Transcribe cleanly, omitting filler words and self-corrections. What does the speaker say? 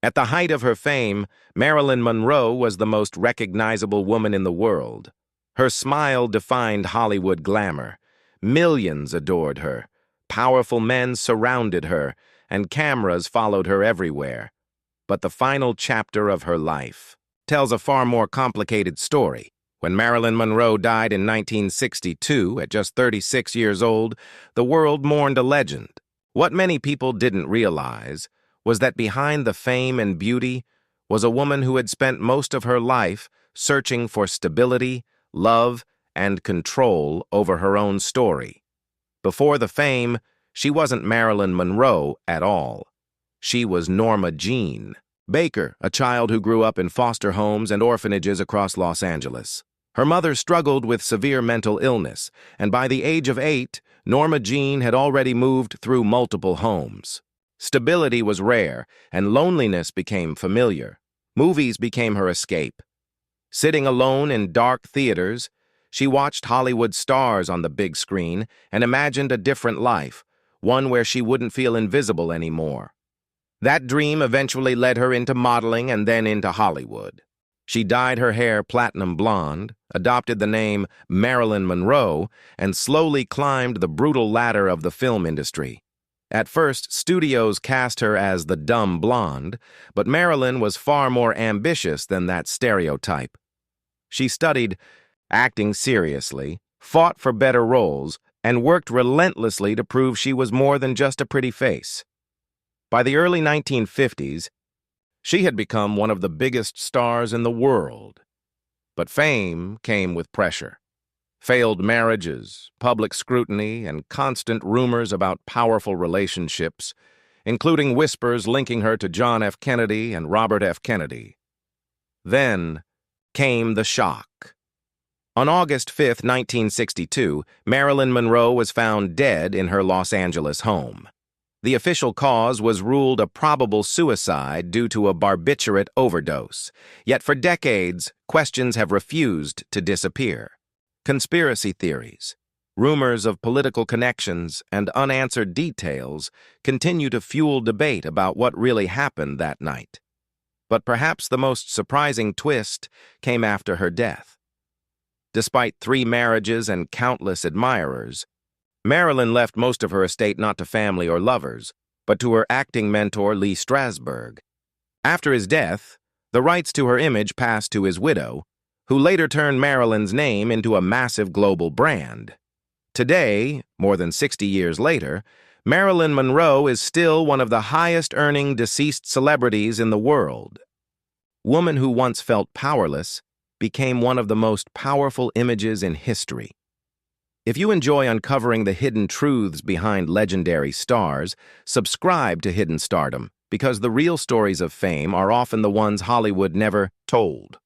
At the height of her fame, Marilyn Monroe was the most recognizable woman in the world. Her smile defined Hollywood glamour. Millions adored her. Powerful men surrounded her, and cameras followed her everywhere. But the final chapter of her life tells a far more complicated story. When Marilyn Monroe died in 1962, at just 36 years old, the world mourned a legend. What many people didn't realize was that behind the fame and beauty was a woman who had spent most of her life searching for stability, love, and control over her own story. Before the fame, she wasn't Marilyn Monroe at all. She was Norma Jean Baker, a child who grew up in foster homes and orphanages across Los Angeles. Her mother struggled with severe mental illness, and by the age of 8, Norma Jean had already moved through multiple homes. Stability was rare, and loneliness became familiar. Movies became her escape. Sitting alone in dark theaters, she watched Hollywood stars on the big screen and imagined a different life, one where she wouldn't feel invisible anymore. That dream eventually led her into modeling and then into Hollywood. She dyed her hair platinum blonde, adopted the name Marilyn Monroe, and slowly climbed the brutal ladder of the film industry. At first, studios cast her as the dumb blonde, but Marilyn was far more ambitious than that stereotype. She studied acting seriously, fought for better roles, and worked relentlessly to prove she was more than just a pretty face. By the early 1950s, she had become one of the biggest stars in the world. But fame came with pressure. Failed marriages, public scrutiny, and constant rumors about powerful relationships, including whispers linking her to John F. Kennedy and Robert F. Kennedy. Then came the shock. On August 5, 1962, Marilyn Monroe was found dead in her Los Angeles home. The official cause was ruled a probable suicide due to a barbiturate overdose, yet for decades, questions have refused to disappear. Conspiracy theories, rumors of political connections, and unanswered details continue to fuel debate about what really happened that night. But perhaps the most surprising twist came after her death. Despite 3 marriages and countless admirers, Marilyn left most of her estate not to family or lovers, but to her acting mentor Lee Strasberg. After his death, the rights to her image passed to his widow, who later turned Marilyn's name into a massive global brand. Today, more than 60 years later, Marilyn Monroe is still one of the highest-earning deceased celebrities in the world. Woman who once felt powerless became one of the most powerful images in history. If you enjoy uncovering the hidden truths behind legendary stars, subscribe to Hidden Stardom, because the real stories of fame are often the ones Hollywood never told.